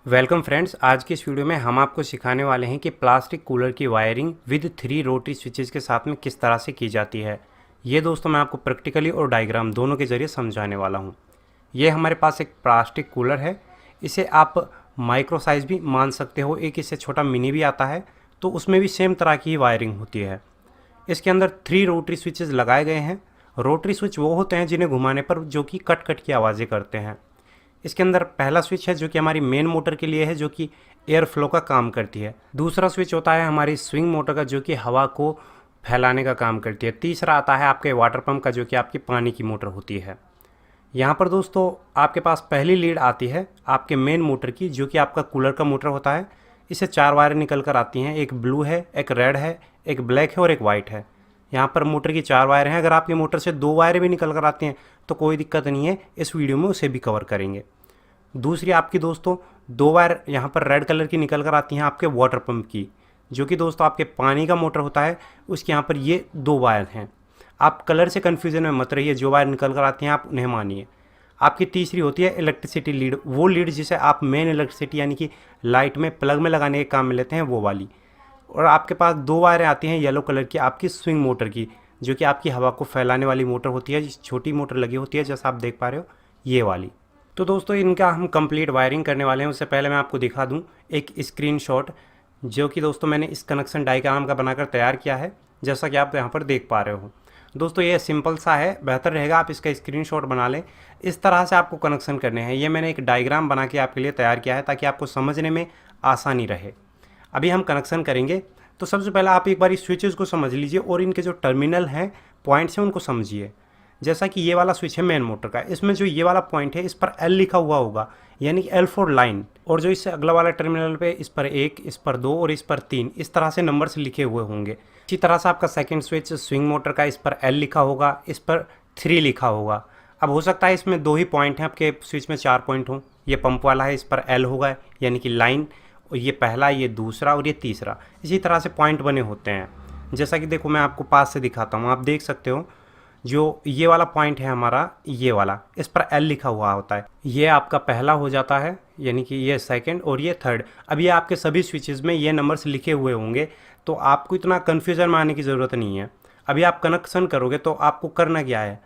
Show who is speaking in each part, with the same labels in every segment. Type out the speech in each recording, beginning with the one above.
Speaker 1: Welcome friends. आज की इस वीडियो में हम आपको सिखाने वाले हैं कि प्लास्टिक कूलर की वायरिंग विद 3 रोटरी स्विचेस के साथ में किस तरह से की जाती है। ये दोस्तों मैं आपको प्रैक्टिकली और डायग्राम दोनों के ज़रिए समझाने वाला हूँ। ये हमारे पास एक प्लास्टिक कूलर है। इसे आप माइक्रो साइज़ भी मान सकते हो। एक इससे छोटा मिनी भी आता है, तो उसमें भी सेम तरह की वायरिंग होती है। इसके अंदर 3 रोटरी स्विचेस लगाए गए हैं। रोटरी स्विच वो होते हैं जिन्हें घुमाने पर जो कि कट कट की आवाज़ें करते हैं। इसके अंदर पहला स्विच है जो कि हमारी मेन मोटर के लिए है, जो कि एयर फ्लो का काम करती है। दूसरा स्विच होता है हमारी स्विंग मोटर का, जो कि हवा को फैलाने का काम करती है। तीसरा आता है आपके वाटर पंप का, जो कि आपकी पानी की मोटर होती है। यहाँ पर दोस्तों आपके पास पहली लीड आती है आपके मेन मोटर की, जो कि आपका कूलर का मोटर होता है। इससे 4 वायर निकल कर आती हैं। एक ब्लू है, एक रेड है, एक ब्लैक है और एक वाइट है। यहाँ पर मोटर की 4 वायर हैं। अगर आपकी मोटर से 2 वायर भी निकल कर आती हैं तो कोई दिक्कत नहीं है, इस वीडियो में उसे भी कवर करेंगे। दूसरी आपकी दोस्तों 2 वायर यहाँ पर रेड कलर की निकल कर आती हैं आपके वाटर पंप की, जो कि दोस्तों आपके पानी का मोटर होता है। उसके यहाँ पर ये 2 वायर हैं। आप कलर से कन्फ्यूज़न में मत रहिए, जो वायर निकल कर आती हैं आप उन्हें मानिए। आपकी तीसरी होती है इलेक्ट्रिसिटी लीड, वो लीड जिसे आप मेन इलेक्ट्रिसिटी यानी कि लाइट में प्लग में लगाने के काम में लेते हैं, वो वाली। और आपके पास 2 वायरें आती हैं येलो कलर की आपकी स्विंग मोटर की, जो कि आपकी हवा को फैलाने वाली मोटर होती है। छोटी मोटर लगी होती है जैसा आप देख पा रहे हो, ये वाली। तो दोस्तों इनका हम कंप्लीट वायरिंग करने वाले हैं। उससे पहले मैं आपको दिखा दूं एक स्क्रीनशॉट, जो कि दोस्तों मैंने इस कनेक्शन डायग्राम का बनाकर तैयार किया है, जैसा कि आप यहाँ पर देख पा रहे हो। दोस्तों ये सिंपल सा है, बेहतर रहेगा आप इसका स्क्रीनशॉट बना लें। इस तरह से आपको कनेक्शन करने हैं। ये मैंने एक डायग्राम बना के आपके लिए तैयार किया है ताकि आपको समझने में आसानी रहे। अभी हम कनेक्शन करेंगे, तो सबसे पहले आप एक बार इस स्विचेस को समझ लीजिए और इनके जो टर्मिनल हैं, पॉइंट्स हैं, उनको समझिए। जैसा कि ये वाला स्विच है मेन मोटर का, इसमें जो ये वाला पॉइंट है इस पर एल लिखा हुआ होगा, यानी कि एल फॉर लाइन। और जो इससे अगला वाला टर्मिनल पे इस पर 1, इस पर 2 और इस पर 3, इस तरह से नंबर्स लिखे हुए होंगे। इसी तरह से आपका सेकंड स्विच स्विंग मोटर का, इस पर एल लिखा होगा, इस पर 3 लिखा होगा। अब हो सकता है इसमें 2 ही पॉइंट हैं, आपके स्विच में 4 पॉइंट हों। ये पंप वाला है, इस पर एल होगा यानी कि लाइन, और ये पहला, ये दूसरा और ये तीसरा। इसी तरह से पॉइंट बने होते हैं। जैसा कि देखो मैं आपको पास से दिखाता हूँ, आप देख सकते हो जो ये वाला पॉइंट है हमारा, ये वाला, इस पर एल लिखा हुआ होता है। ये आपका पहला हो जाता है, यानी कि ये सेकंड और ये थर्ड। अब ये आपके सभी स्विचेस में ये नंबर्स लिखे हुए होंगे, तो आपको इतना कन्फ्यूज़न में आने की ज़रूरत नहीं है। अभी आप कनेक्शन करोगे तो आपको करना क्या है,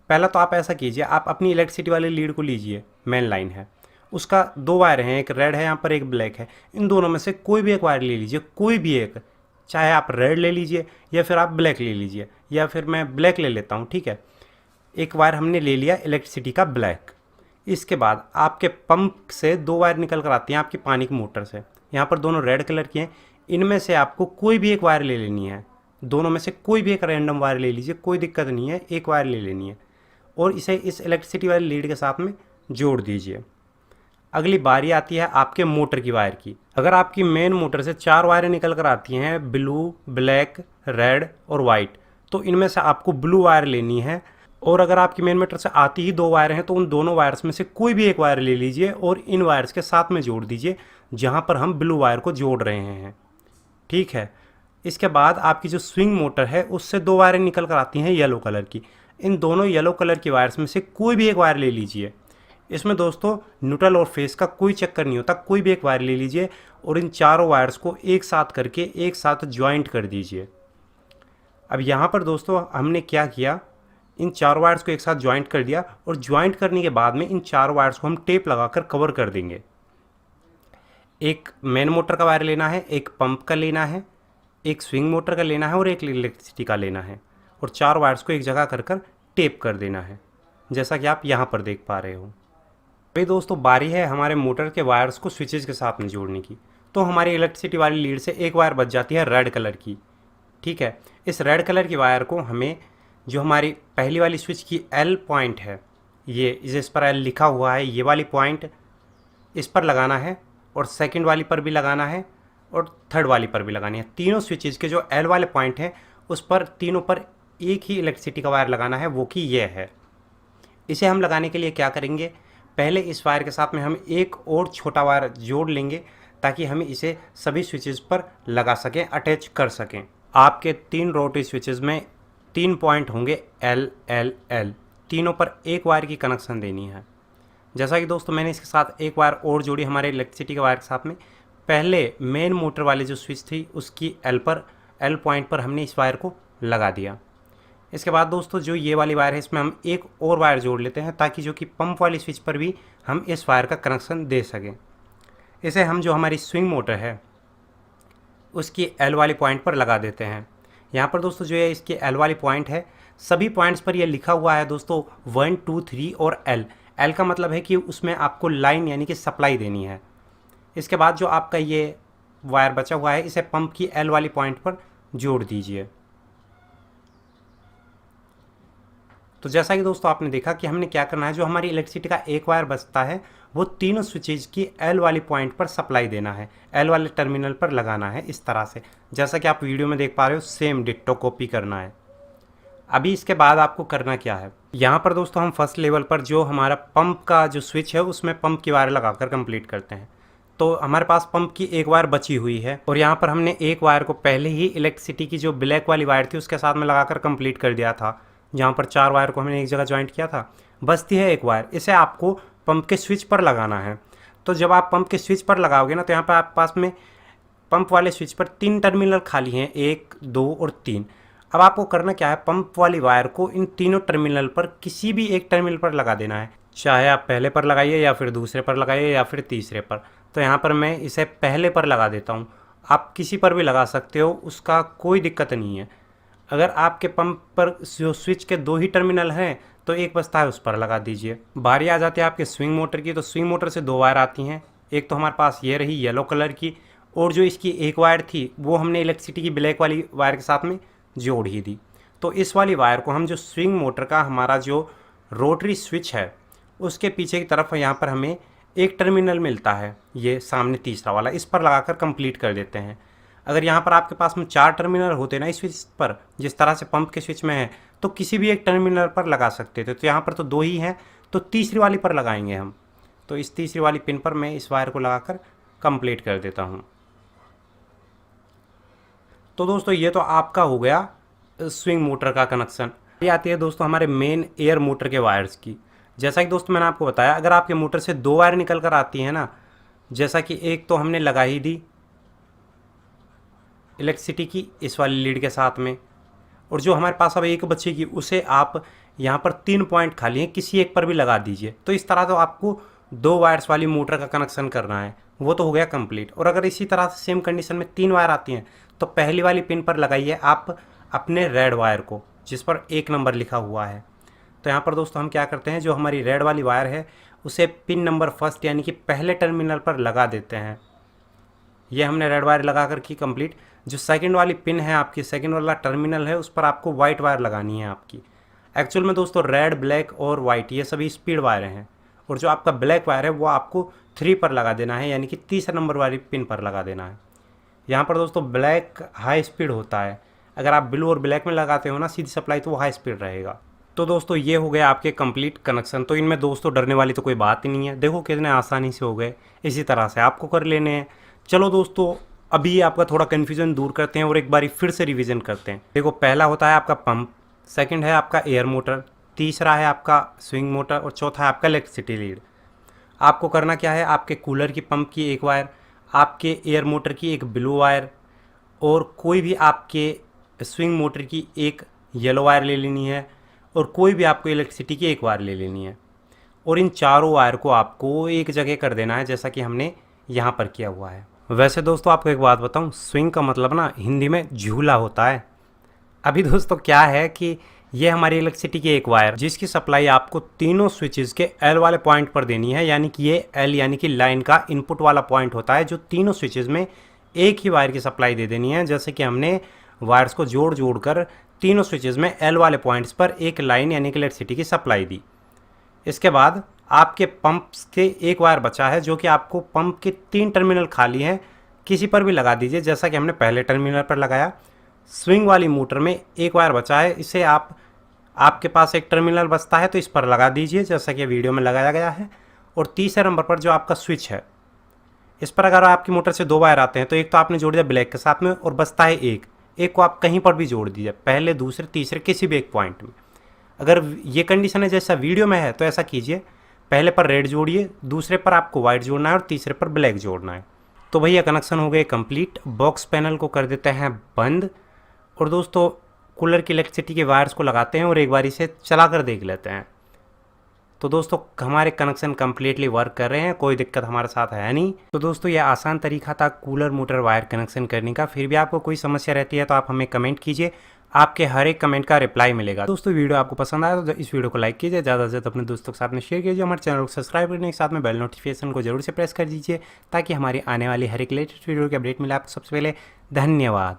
Speaker 1: पहला तो आप ऐसा कीजिए, आप अपनी इलेक्ट्रिसिटी वाली लीड को लीजिए, मेन लाइन है, उसका 2 वायर हैं, एक रेड है यहाँ पर, एक ब्लैक है। इन दोनों में से कोई भी एक वायर ले लीजिए, कोई भी एक, चाहे आप रेड ले लीजिए या फिर आप ब्लैक ले लीजिए, या फिर मैं ब्लैक ले लेता हूँ, ठीक है। एक वायर हमने ले लिया इलेक्ट्रिसिटी का ब्लैक। इसके बाद आपके पंप से 2 वायर निकल कर आती हैं आपकी पानी की मोटर से, यहाँ पर दोनों रेड कलर की हैं। इनमें से आपको कोई भी एक वायर ले लेनी है, दोनों में से कोई भी एक रैंडम वायर ले लीजिए, कोई दिक्कत नहीं है, एक वायर ले लेनी है और इसे इस इलेक्ट्रिसिटी वाली लीड के साथ में जोड़ दीजिए। अगली बारी आती है आपके मोटर की वायर की। अगर आपकी मेन मोटर से 4 वायरें निकल कर आती हैं, ब्लू, ब्लैक, रेड और वाइट, तो इनमें से आपको ब्लू वायर लेनी है। और अगर आपकी मेन मोटर से आती ही 2 वायर हैं, तो उन दोनों वायर्स में से कोई भी एक वायर ले लीजिए और इन वायर्स के साथ में जोड़ दीजिए जहाँ पर हम ब्लू वायर को जोड़ रहे हैं, ठीक है। इसके बाद आपकी जो स्विंग मोटर है उससे 2 वायरें निकल कर आती हैं येलो कलर की। इन दोनों येलो कलर की वायर्स में से कोई भी एक वायर ले लीजिए। इसमें दोस्तों न्यूट्रल और फेस का कोई चक्कर नहीं होता, कोई भी एक वायर ले लीजिए और इन चारों वायर्स को एक साथ करके एक साथ ज्वाइंट कर दीजिए। अब यहाँ पर दोस्तों हमने क्या किया, इन 4 वायर्स को एक साथ ज्वाइंट कर दिया और ज्वाइंट करने के बाद में इन 4 वायर्स को हम टेप लगाकर कवर कर देंगे। एक मेन मोटर का वायर लेना है, एक पंप का लेना है, एक स्विंग मोटर का लेना है और एक इलेक्ट्रिसिटी का लेना है, और 4 वायर्स को एक जगह कर कर टेप कर देना है, जैसा कि आप यहाँ पर देख पा रहे हो। भाई दोस्तों बारी है हमारे मोटर के वायर्स को स्विचेस के साथ में जोड़ने की। तो हमारी इलेक्ट्रिसिटी वाली लीड से एक वायर बच जाती है रेड कलर की, ठीक है। इस रेड कलर की वायर को हमें, जो हमारी पहली वाली स्विच की एल पॉइंट है, ये इस पर एल लिखा हुआ है, ये वाली पॉइंट इस पर लगाना है और सेकंड वाली पर भी लगाना है और थर्ड वाली पर भी लगानी है। तीनों स्विचेस के जो एल वाले पॉइंट हैं उस पर तीनों पर एक ही इलेक्ट्रिसिटी का वायर लगाना है, वो कि ये है। इसे हम लगाने के लिए क्या करेंगे, पहले इस वायर के साथ में हम एक और छोटा वायर जोड़ लेंगे ताकि हम इसे सभी स्विचेस पर लगा सकें, अटैच कर सकें। आपके 3 रोटरी स्विचेस में 3 पॉइंट होंगे एल एल एल, तीनों पर एक वायर की कनेक्शन देनी है। जैसा कि दोस्तों मैंने इसके साथ एक वायर और जोड़ी हमारे इलेक्ट्रिसिटी के वायर के साथ में। पहले मेन मोटर वाली जो स्विच थी उसकी एल पॉइंट पर हमने इस वायर को लगा दिया। इसके बाद दोस्तों जो ये वाली वायर है इसमें हम एक और वायर जोड़ लेते हैं ताकि जो कि पंप वाली स्विच पर भी हम इस वायर का कनेक्शन दे सकें। इसे हम जो हमारी स्विंग मोटर है उसकी एल वाली पॉइंट पर लगा देते हैं। यहाँ पर दोस्तों जो है इसकी एल वाली पॉइंट है, सभी पॉइंट्स पर यह लिखा हुआ है दोस्तों 1 2 3 और एल। एल का मतलब है कि उसमें आपको लाइन यानी कि सप्लाई देनी है। इसके बाद जो आपका ये वायर बचा हुआ है इसे पंप की एल वाली पॉइंट पर जोड़ दीजिए। तो जैसा कि दोस्तों आपने देखा कि हमने क्या करना है, जो हमारी इलेक्ट्रिसिटी का एक वायर बचता है वो तीनों स्विचेज की एल वाली पॉइंट पर सप्लाई देना है, एल वाले टर्मिनल पर लगाना है इस तरह से, जैसा कि आप वीडियो में देख पा रहे हो। सेम डिट्टो कॉपी करना है। अभी इसके बाद आपको करना क्या है, यहाँ पर दोस्तों हम फर्स्ट लेवल पर जो हमारा पंप का जो स्विच है उसमें पंप की वायर लगाकर कंप्लीट करते हैं। तो हमारे पास पंप की एक वायर बची हुई है और यहाँ पर हमने एक वायर को पहले ही इलेक्ट्रिसिटी की जो ब्लैक वाली वायर थी उसके साथ में लगाकर कंप्लीट कर दिया था। जहाँ पर 4 वायर को हमने एक जगह ज्वाइंट किया था, बचती है एक वायर, इसे आपको पंप के स्विच पर लगाना है। तो जब आप पंप के स्विच पर लगाओगे ना तो यहाँ पर आपके पास में पंप वाले स्विच पर 3 टर्मिनल खाली हैं, 1 2 और 3। अब आपको करना क्या है, पंप वाली वायर को इन तीनों टर्मिनल पर किसी भी एक टर्मिनल पर लगा देना है। चाहे आप पहले पर लगाइए या फिर दूसरे पर लगाइए या फिर तीसरे पर। तो यहाँ पर मैं इसे पहले पर लगा देता हूँ। आप किसी पर भी लगा सकते हो, उसका कोई दिक्कत नहीं है। अगर आपके पंप पर जो स्विच के 2 ही टर्मिनल हैं तो एक बचता है उस पर लगा दीजिए। बारी आ जाती है आपके स्विंग मोटर की। तो स्विंग मोटर से 2 वायर आती हैं, एक तो हमारे पास ये रही येलो कलर की, और जो इसकी एक वायर थी वो हमने इलेक्ट्रिसिटी की ब्लैक वाली वायर के साथ में जोड़ ही दी। तो इस वाली वायर को हम जो स्विंग मोटर का हमारा जो रोटरी स्विच है उसके पीछे की तरफ यहाँ पर हमें एक टर्मिनल मिलता है, ये सामने तीसरा वाला, इस पर लगाकर कंप्लीट कर देते हैं। अगर यहाँ पर आपके पास में 4 टर्मिनल होते ना इस स्विच पर, जिस तरह से पंप के स्विच में है, तो किसी भी एक टर्मिनल पर लगा सकते थे। तो यहाँ पर तो 2 ही हैं, तो तीसरी वाली पर लगाएंगे हम। तो इस तीसरी वाली पिन पर मैं इस वायर को लगाकर कंप्लीट कर देता हूँ। तो दोस्तों ये तो आपका हो गया स्विंग मोटर का कनेक्शन। ये आती है दोस्तों हमारे मेन एयर मोटर के वायर्स की। जैसा कि दोस्तों मैंने आपको बताया, अगर आपके मोटर से 2 वायर निकल कर आती है ना, जैसा कि एक तो हमने लगा ही दी इलेक्ट्रिसिटी की इस वाली लीड के साथ में, और जो हमारे पास अब एक बचेगी उसे आप यहाँ पर 3 पॉइंट खाली हैं, किसी एक पर भी लगा दीजिए। तो इस तरह तो आपको 2 वायर्स वाली मोटर का कनेक्शन करना है, वो तो हो गया कंप्लीट। और अगर इसी तरह से सेम कंडीशन में 3 वायर आती हैं तो पहली वाली पिन पर लगाइए आप अपने रेड वायर को, जिस पर 1 नंबर लिखा हुआ है। तो यहाँ पर दोस्तों हम क्या करते हैं, जो हमारी रेड वाली वायर है उसे पिन नंबर फर्स्ट यानी कि पहले टर्मिनल पर लगा देते हैं। ये हमने रेड वायर लगा कर की कंप्लीट। जो सेकंड वाली पिन है आपकी, सेकंड वाला टर्मिनल है, उस पर आपको वाइट वायर लगानी है आपकी। एक्चुअल में दोस्तों रेड, ब्लैक और वाइट ये सभी स्पीड वायर हैं, और जो आपका ब्लैक वायर है वो आपको 3 पर लगा देना है, यानी कि तीसरा नंबर वाली पिन पर लगा देना है। यहाँ पर दोस्तों ब्लैक हाई स्पीड होता है, अगर आप ब्लू और ब्लैक में लगाते हो ना सीधी सप्लाई तो वो हाई स्पीड रहेगा। तो दोस्तों ये हो गया आपके कंप्लीट कनेक्शन। तो इनमें दोस्तों डरने वाली तो कोई बात ही नहीं है, देखो कितने आसानी से हो गए। इसी तरह से आपको कर लेने हैं। चलो दोस्तों अभी आपका थोड़ा कन्फ्यूजन दूर करते हैं और एक बारी फिर से रिवीजन करते हैं। देखो पहला होता है आपका पंप, सेकंड है आपका एयर मोटर, तीसरा है आपका स्विंग मोटर और चौथा है आपका इलेक्ट्रिसिटी लीड। आपको करना क्या है, आपके कूलर की पंप की एक वायर, आपके एयर मोटर की एक ब्लू वायर और कोई भी आपके स्विंग मोटर की एक येलो वायर ले लेनी है, और कोई भी आपको इलेक्ट्रिसिटी की एक वायर ले लेनी है, और इन चारों वायर को आपको एक जगह कर देना है जैसा कि हमने यहाँ पर किया हुआ है। वैसे दोस्तों आपको एक बात बताऊँ, स्विंग का मतलब ना हिंदी में झूला होता है। अभी दोस्तों क्या है कि ये हमारी इलेक्ट्रिसिटी की एक वायर जिसकी सप्लाई आपको तीनों स्विचेस के एल वाले पॉइंट पर देनी है, यानी कि ये एल यानी कि लाइन का इनपुट वाला पॉइंट होता है जो तीनों स्विचेस में एक ही वायर की सप्लाई दे देनी है। जैसे कि हमने वायर्स को जोड़ कर तीनों स्विचेस में एल वाले पॉइंट्स पर एक लाइन यानी कि इलेक्ट्रिसिटी की सप्लाई दी। इसके बाद आपके पंप्स के एक वायर बचा है जो कि आपको पंप के 3 टर्मिनल खाली हैं, किसी पर भी लगा दीजिए जैसा कि हमने पहले टर्मिनल पर लगाया। स्विंग वाली मोटर में एक वायर बचा है, इसे आपके पास एक टर्मिनल बचता है तो इस पर लगा दीजिए जैसा कि वीडियो में लगाया गया है। और तीसरे नंबर पर जो आपका स्विच है इस पर अगर आपकी मोटर से 2 वायर आते हैं तो एक तो आपने जोड़ दिया ब्लैक के साथ में और बचता है एक को आप कहीं पर भी जोड़ दीजिए, पहले दूसरे तीसरे किसी भी एक पॉइंट में। अगर ये कंडीशन है जैसा वीडियो में है तो ऐसा कीजिए, पहले पर रेड जोड़िए, दूसरे पर आपको वाइट जोड़ना है और तीसरे पर ब्लैक जोड़ना है। तो भैया कनेक्शन हो गए कंप्लीट। बॉक्स पैनल को कर देते हैं बंद और दोस्तों कूलर की इलेक्ट्रिसिटी के वायर्स को लगाते हैं और एक बार इसे चला कर देख लेते हैं। तो दोस्तों हमारे कनेक्शन कम्प्लीटली वर्क कर रहे हैं, कोई दिक्कत हमारे साथ है नहीं। तो दोस्तों यह आसान तरीका था कूलर मोटर वायर कनेक्शन करने का। फिर भी आपको कोई समस्या रहती है तो आप हमें कमेंट कीजिए, आपके हर एक कमेंट का रिप्लाई मिलेगा। दोस्तों वीडियो आपको पसंद आया तो इस वीडियो को लाइक कीजिए, ज़्यादा से ज़्यादा अपने दोस्तों के साथ में शेयर कीजिए, हमारे चैनल को सब्सक्राइब करने के साथ में बेल नोटिफिकेशन को जरूर से प्रेस कर दीजिए ताकि हमारी आने वाली हर एक लेटेस्ट वीडियो की अपडेट मिले आपको सबसे पहले। धन्यवाद।